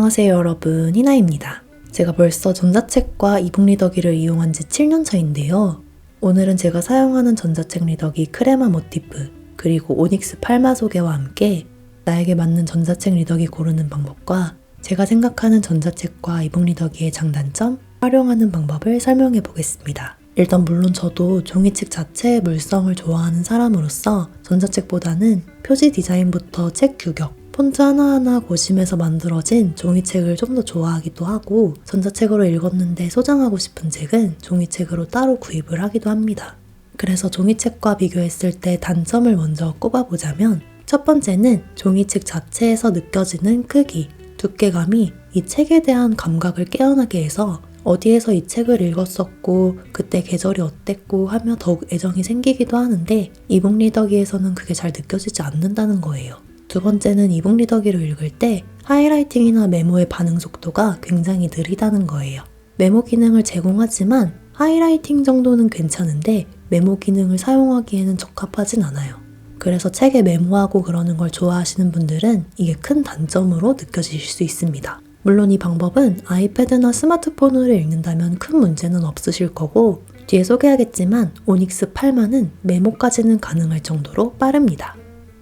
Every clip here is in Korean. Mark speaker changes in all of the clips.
Speaker 1: 안녕하세요 여러분, 희나입니다. 제가 벌써 전자책과 이북 리더기를 이용한 지 7년 차인데요. 오늘은 제가 사용하는 전자책 리더기 크레마 모티프 그리고 오닉스 팔마 소개와 함께 나에게 맞는 전자책 리더기 고르는 방법과 제가 생각하는 전자책과 이북 리더기의 장단점, 활용하는 방법을 설명해 보겠습니다. 일단 물론 저도 종이책 자체의 물성을 좋아하는 사람으로서 전자책보다는 표지 디자인부터 책 규격, 폰트 하나하나 고심해서 만들어진 종이책을 좀 더 좋아하기도 하고, 전자책으로 읽었는데 소장하고 싶은 책은 종이책으로 따로 구입을 하기도 합니다. 그래서 종이책과 비교했을 때 단점을 먼저 꼽아보자면, 첫 번째는 종이책 자체에서 느껴지는 크기, 두께감이 이 책에 대한 감각을 깨어나게 해서 어디에서 이 책을 읽었었고 그때 계절이 어땠고 하며 더욱 애정이 생기기도 하는데, 이북 리더기에서는 그게 잘 느껴지지 않는다는 거예요. 두 번째는 이북 리더기로 읽을 때 하이라이팅이나 메모의 반응 속도가 굉장히 느리다는 거예요. 메모 기능을 제공하지만 하이라이팅 정도는 괜찮은데 메모 기능을 사용하기에는 적합하진 않아요. 그래서 책에 메모하고 그러는 걸 좋아하시는 분들은 이게 큰 단점으로 느껴지실 수 있습니다. 물론 이 방법은 아이패드나 스마트폰으로 읽는다면 큰 문제는 없으실 거고, 뒤에 소개하겠지만 오닉스 팔마는 메모까지는 가능할 정도로 빠릅니다.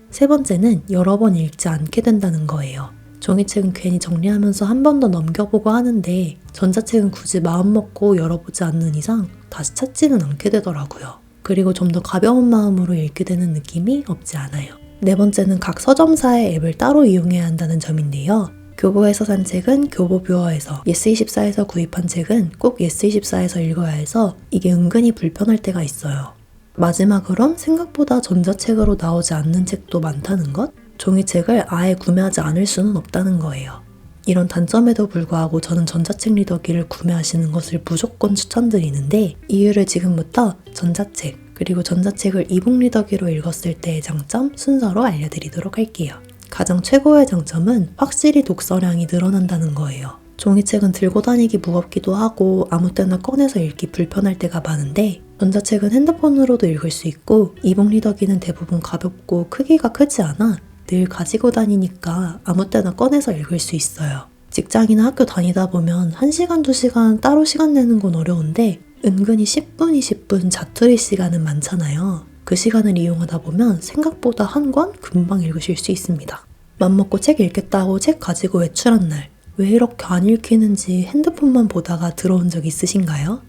Speaker 1: 세 번째는 여러 번 읽지 않게 된다는 거예요. 종이책은 괜히 정리하면서 한 번 더 넘겨보고 하는데 전자책은 굳이 마음먹고 열어보지 않는 이상 다시 찾지는 않게 되더라고요. 그리고 좀 더 가벼운 마음으로 읽게 되는 느낌이 없지 않아요. 네 번째는 각 서점사의 앱을 따로 이용해야 한다는 점인데요. 교보에서 산 책은 교보뷰어에서, 예스24에서 구입한 책은 꼭 예스24에서 읽어야 해서 이게 은근히 불편할 때가 있어요. 마지막으론 생각보다 전자책으로 나오지 않는 책도 많다는 것? 종이책을 아예 구매하지 않을 수는 없다는 거예요. 이런 단점에도 불구하고 저는 전자책 리더기를 구매하시는 것을 무조건 추천드리는데, 이유를 지금부터 전자책, 그리고 전자책을 이북 리더기로 읽었을 때의 장점 순서로 알려드리도록 할게요. 가장 최고의 장점은 확실히 독서량이 늘어난다는 거예요. 종이책은 들고 다니기 무겁기도 하고 아무 때나 꺼내서 읽기 불편할 때가 많은데, 전자책은 핸드폰으로도 읽을 수 있고 이북 리더기는 대부분 가볍고 크기가 크지 않아 늘 가지고 다니니까 아무 때나 꺼내서 읽을 수 있어요. 직장이나 학교 다니다 보면 1시간, 2시간 따로 시간 내는 건 어려운데 은근히 10분, 20분 자투리 시간은 많잖아요. 그 시간을 이용하다 보면 생각보다 한 권 금방 읽으실 수 있습니다. 맘먹고 책 읽겠다고 책 가지고 외출한 날, 왜 이렇게 안 읽히는지 핸드폰만 보다가 들어온 적 있으신가요?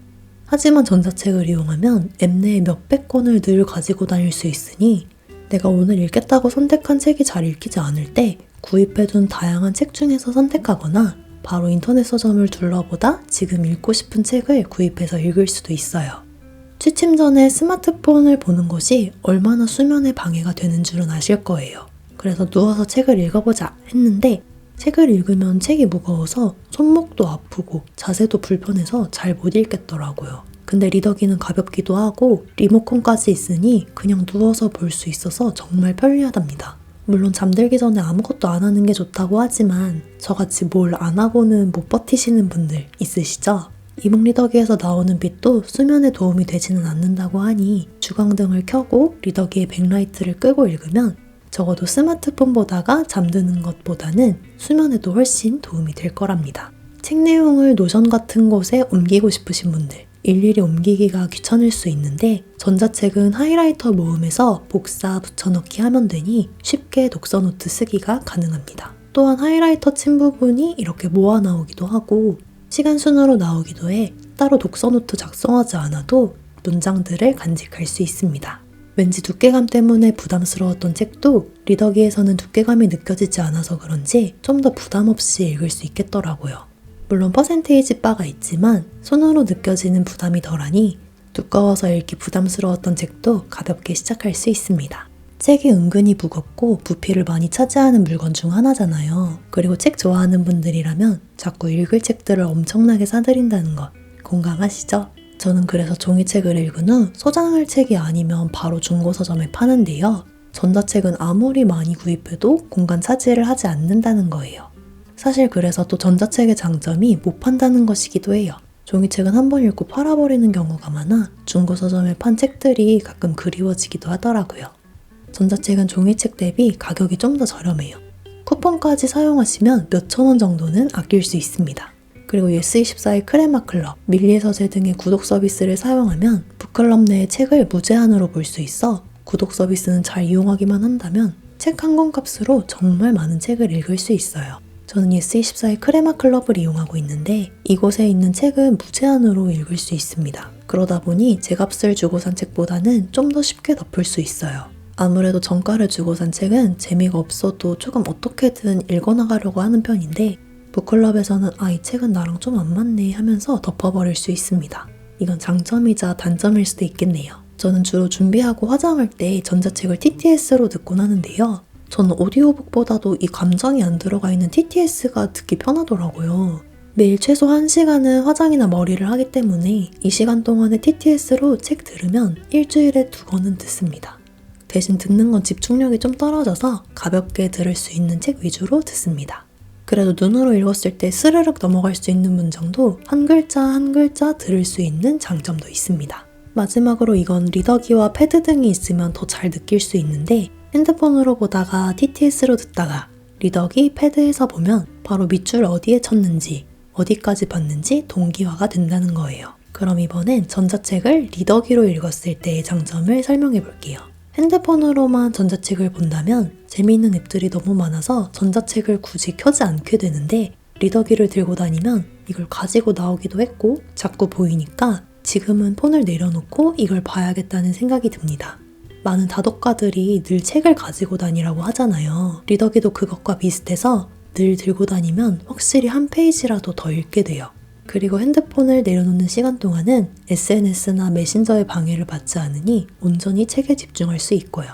Speaker 1: 하지만 전자책을 이용하면 앱 내에 몇백 권을 늘 가지고 다닐 수 있으니 내가 오늘 읽겠다고 선택한 책이 잘 읽히지 않을 때 구입해둔 다양한 책 중에서 선택하거나 바로 인터넷 서점을 둘러보다 지금 읽고 싶은 책을 구입해서 읽을 수도 있어요. 취침 전에 스마트폰을 보는 것이 얼마나 수면에 방해가 되는 줄은 아실 거예요. 그래서 누워서 책을 읽어보자 했는데 책을 읽으면 책이 무거워서 손목도 아프고 자세도 불편해서 잘 못 읽겠더라고요. 근데 리더기는 가볍기도 하고 리모컨까지 있으니 그냥 누워서 볼 수 있어서 정말 편리하답니다. 물론 잠들기 전에 아무것도 안 하는 게 좋다고 하지만 저같이 뭘 안 하고는 못 버티시는 분들 있으시죠? 이북 리더기에서 나오는 빛도 수면에 도움이 되지는 않는다고 하니 주광등을 켜고 리더기의 백라이트를 끄고 읽으면 적어도 스마트폰 보다가 잠드는 것보다는 수면에도 훨씬 도움이 될 거랍니다. 책 내용을 노션 같은 곳에 옮기고 싶으신 분들, 일일이 옮기기가 귀찮을 수 있는데 전자책은 하이라이터 모음에서 복사, 붙여넣기 하면 되니 쉽게 독서 노트 쓰기가 가능합니다. 또한 하이라이터 친 부분이 이렇게 모아 나오기도 하고 시간 순으로 나오기도 해 따로 독서 노트 작성하지 않아도 문장들을 간직할 수 있습니다. 왠지 두께감 때문에 부담스러웠던 책도 리더기에서는 두께감이 느껴지지 않아서 그런지 좀 더 부담 없이 읽을 수 있겠더라고요. 물론 퍼센테이지 바가 있지만 손으로 느껴지는 부담이 덜하니 두꺼워서 읽기 부담스러웠던 책도 가볍게 시작할 수 있습니다. 책이 은근히 무겁고 부피를 많이 차지하는 물건 중 하나잖아요. 그리고 책 좋아하는 분들이라면 자꾸 읽을 책들을 엄청나게 사들인다는 것 공감하시죠? 저는 그래서 종이책을 읽은 후 소장할 책이 아니면 바로 중고서점에 파는데요. 전자책은 아무리 많이 구입해도 공간 차지를 하지 않는다는 거예요. 사실 그래서 또 전자책의 장점이 못 판다는 것이기도 해요. 종이책은 한 번 읽고 팔아버리는 경우가 많아 중고서점에 판 책들이 가끔 그리워지기도 하더라고요. 전자책은 종이책 대비 가격이 좀 더 저렴해요. 쿠폰까지 사용하시면 몇천 원 정도는 아낄 수 있습니다. 그리고 예스24의 크레마 클럽, 밀리의 서재 등의 구독 서비스를 사용하면 북클럽 내의 책을 무제한으로 볼 수 있어 구독 서비스는 잘 이용하기만 한다면 책 한 권 값으로 정말 많은 책을 읽을 수 있어요. 저는 예스24의 크레마 클럽을 이용하고 있는데 이곳에 있는 책은 무제한으로 읽을 수 있습니다. 그러다 보니 제 값을 주고 산 책보다는 좀 더 쉽게 덮을 수 있어요. 아무래도 정가를 주고 산 책은 재미가 없어도 조금 어떻게든 읽어나가려고 하는 편인데 북클럽에서는 이 책은 나랑 좀 안 맞네 하면서 덮어버릴 수 있습니다. 이건 장점이자 단점일 수도 있겠네요. 저는 주로 준비하고 화장할 때 전자책을 TTS로 듣곤 하는데요. 저는 오디오북보다도 이 감정이 안 들어가 있는 TTS가 듣기 편하더라고요. 매일 최소 1시간은 화장이나 머리를 하기 때문에 이 시간 동안에 TTS로 책 들으면 일주일에 2권은 듣습니다. 대신 듣는 건 집중력이 좀 떨어져서 가볍게 들을 수 있는 책 위주로 듣습니다. 그래도 눈으로 읽었을 때 스르륵 넘어갈 수 있는 문장도 한 글자 한 글자 들을 수 있는 장점도 있습니다. 마지막으로 이건 리더기와 패드 등이 있으면 더 잘 느낄 수 있는데 핸드폰으로 보다가 TTS로 듣다가 리더기, 패드에서 보면 바로 밑줄 어디에 쳤는지 어디까지 봤는지 동기화가 된다는 거예요. 그럼 이번엔 전자책을 리더기로 읽었을 때의 장점을 설명해 볼게요. 핸드폰으로만 전자책을 본다면 재미있는 앱들이 너무 많아서 전자책을 굳이 켜지 않게 되는데 리더기를 들고 다니면 이걸 가지고 나오기도 했고 자꾸 보이니까 지금은 폰을 내려놓고 이걸 봐야겠다는 생각이 듭니다. 많은 다독가들이 늘 책을 가지고 다니라고 하잖아요. 리더기도 그것과 비슷해서 늘 들고 다니면 확실히 한 페이지라도 더 읽게 돼요. 그리고 핸드폰을 내려놓는 시간 동안은 SNS나 메신저의 방해를 받지 않으니 온전히 책에 집중할 수 있고요.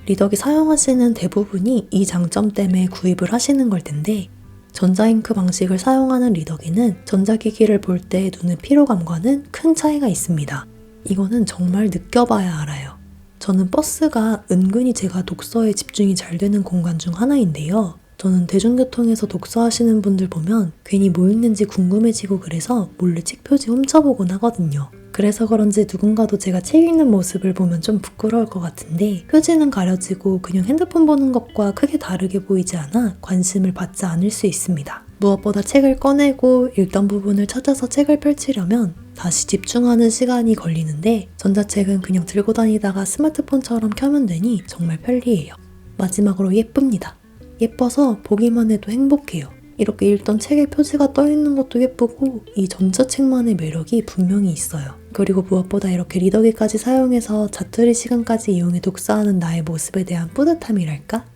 Speaker 1: 리더기 사용하시는 대부분이 이 장점 때문에 구입을 하시는 걸 텐데 전자잉크 방식을 사용하는 리더기는 전자기기를 볼 때 눈의 피로감과는 큰 차이가 있습니다. 이거는 정말 느껴봐야 알아요. 저는 버스가 은근히 제가 독서에 집중이 잘 되는 공간 중 하나인데요. 저는 대중교통에서 독서하시는 분들 보면 괜히 뭐 읽는지 궁금해지고 그래서 몰래 책 표지 훔쳐보곤 하거든요. 그래서 그런지 누군가도 제가 책 읽는 모습을 보면 좀 부끄러울 것 같은데 표지는 가려지고 그냥 핸드폰 보는 것과 크게 다르게 보이지 않아 관심을 받지 않을 수 있습니다. 무엇보다 책을 꺼내고 읽던 부분을 찾아서 책을 펼치려면 다시 집중하는 시간이 걸리는데 전자책은 그냥 들고 다니다가 스마트폰처럼 켜면 되니 정말 편리해요. 마지막으로 예쁩니다. 예뻐서 보기만 해도 행복해요. 이렇게 읽던 책의 표지가 떠있는 것도 예쁘고 이 전자책만의 매력이 분명히 있어요. 그리고 무엇보다 이렇게 리더기까지 사용해서 자투리 시간까지 이용해 독서하는 나의 모습에 대한 뿌듯함이랄까?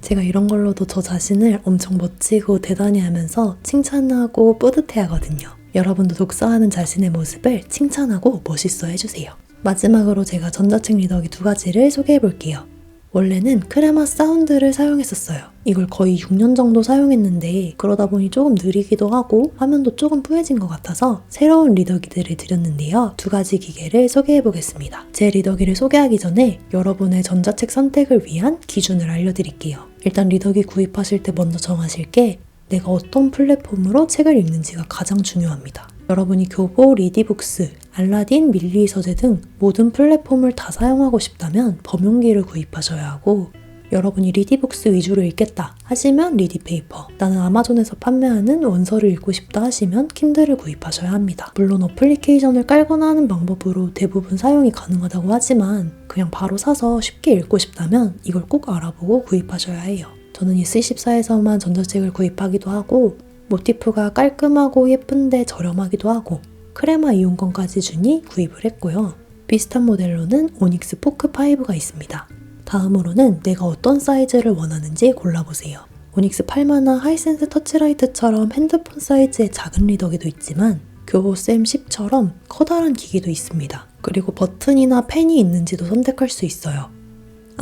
Speaker 1: 제가 이런 걸로도 저 자신을 엄청 멋지고 대단히 하면서 칭찬하고 뿌듯해 하거든요. 여러분도 독서하는 자신의 모습을 칭찬하고 멋있어 해주세요. 마지막으로 제가 전자책 리더기 2가지를 소개해 볼게요. 원래는 크레마 사운드를 사용했었어요. 이걸 거의 6년 정도 사용했는데 그러다 보니 조금 느리기도 하고 화면도 조금 뿌얘진 것 같아서 새로운 리더기들을 드렸는데요. 2가지 기계를 소개해 보겠습니다. 제 리더기를 소개하기 전에 여러분의 전자책 선택을 위한 기준을 알려드릴게요. 일단 리더기 구입하실 때 먼저 정하실 게 내가 어떤 플랫폼으로 책을 읽는지가 가장 중요합니다. 여러분이 교보, 리디북스, 알라딘, 밀리의 서재 등 모든 플랫폼을 다 사용하고 싶다면 범용기를 구입하셔야 하고 여러분이 리디북스 위주로 읽겠다 하시면 리디페이퍼, 나는 아마존에서 판매하는 원서를 읽고 싶다 하시면 킨들을 구입하셔야 합니다. 물론 어플리케이션을 깔거나 하는 방법으로 대부분 사용이 가능하다고 하지만 그냥 바로 사서 쉽게 읽고 싶다면 이걸 꼭 알아보고 구입하셔야 해요. 저는 예스24에서만 전자책을 구입하기도 하고 모티프가 깔끔하고 예쁜데 저렴하기도 하고 크레마 이용권까지 주니 구입을 했고요. 비슷한 모델로는 오닉스 포크5가 있습니다. 다음으로는 내가 어떤 사이즈를 원하는지 골라보세요. 오닉스 팔마나 하이센스 터치라이트처럼 핸드폰 사이즈의 작은 리더기도 있지만 교보쌤 10처럼 커다란 기기도 있습니다. 그리고 버튼이나 펜이 있는지도 선택할 수 있어요.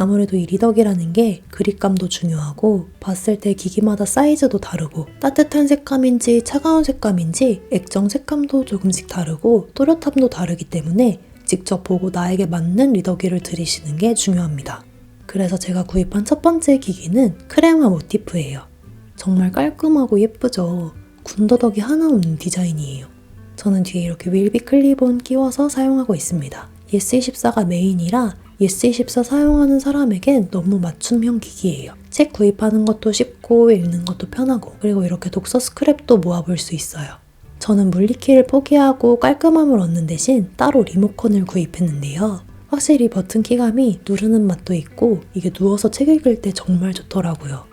Speaker 1: 아무래도 이 리더기라는 게 그립감도 중요하고 봤을 때 기기마다 사이즈도 다르고 따뜻한 색감인지 차가운 색감인지 액정 색감도 조금씩 다르고 또렷함도 다르기 때문에 직접 보고 나에게 맞는 리더기를 들이시는 게 중요합니다. 그래서 제가 구입한 첫 번째 기기는 크레마 모티프예요. 정말 깔끔하고 예쁘죠? 군더더기 하나 없는 디자인이에요. 저는 뒤에 이렇게 윌비 클립온 끼워서 사용하고 있습니다. 예스24가 메인이라 예스24 사용하는 사람에겐 너무 맞춤형 기기예요. 책 구입하는 것도 쉽고 읽는 것도 편하고 그리고 이렇게 독서 스크랩도 모아볼 수 있어요. 저는 물리키를 포기하고 깔끔함을 얻는 대신 따로 리모컨을 구입했는데요. 확실히 버튼 키감이 누르는 맛도 있고 이게 누워서 책 읽을 때 정말 좋더라고요.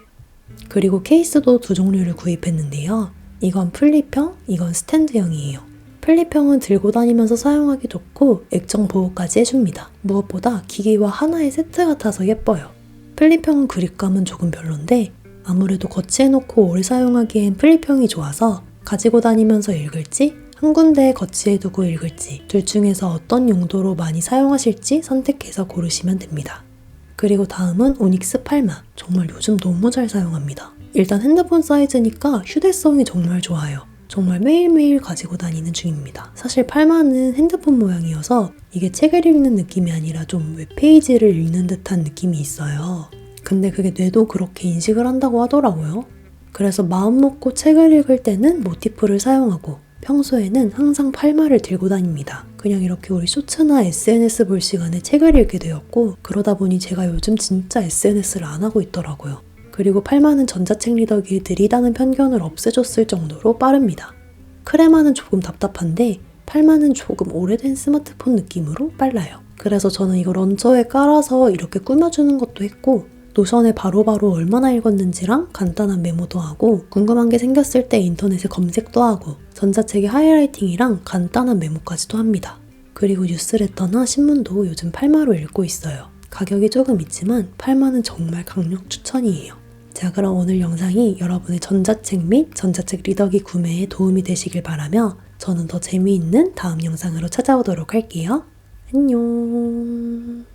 Speaker 1: 그리고 케이스도 두 종류를 구입했는데요. 이건 플립형, 이건 스탠드형이에요. 플립형은 들고 다니면서 사용하기 좋고 액정 보호까지 해줍니다. 무엇보다 기기와 하나의 세트 같아서 예뻐요. 플립형은 그립감은 조금 별론데 아무래도 거치해놓고 오래 사용하기엔 플립형이 좋아서 가지고 다니면서 읽을지 한 군데에 거치해두고 읽을지 둘 중에서 어떤 용도로 많이 사용하실지 선택해서 고르시면 됩니다. 그리고 다음은 오닉스 팔마. 정말 요즘 너무 잘 사용합니다. 일단 핸드폰 사이즈니까 휴대성이 정말 좋아요. 정말 매일매일 가지고 다니는 중입니다. 사실 팔마는 핸드폰 모양이어서 이게 책을 읽는 느낌이 아니라 좀 웹페이지를 읽는 듯한 느낌이 있어요. 근데 그게 뇌도 그렇게 인식을 한다고 하더라고요. 그래서 마음 먹고 책을 읽을 때는 모티프를 사용하고 평소에는 항상 팔마를 들고 다닙니다. 그냥 이렇게 우리 쇼츠나 SNS 볼 시간에 책을 읽게 되었고 그러다 보니 제가 요즘 진짜 SNS를 안 하고 있더라고요. 그리고 팔마는 전자책 리더기에 느리다는 편견을 없애줬을 정도로 빠릅니다. 크레마는 조금 답답한데 팔마는 조금 오래된 스마트폰 느낌으로 빨라요. 그래서 저는 이거 런처에 깔아서 이렇게 꾸며주는 것도 했고 노션에 바로바로 얼마나 읽었는지랑 간단한 메모도 하고 궁금한 게 생겼을 때 인터넷에 검색도 하고 전자책의 하이라이팅이랑 간단한 메모까지도 합니다. 그리고 뉴스레터나 신문도 요즘 팔마로 읽고 있어요. 가격이 조금 있지만 팔마는 정말 강력 추천이에요. 자, 그럼 오늘 영상이 여러분의 전자책 및 전자책 리더기 구매에 도움이 되시길 바라며 저는 더 재미있는 다음 영상으로 찾아오도록 할게요. 안녕.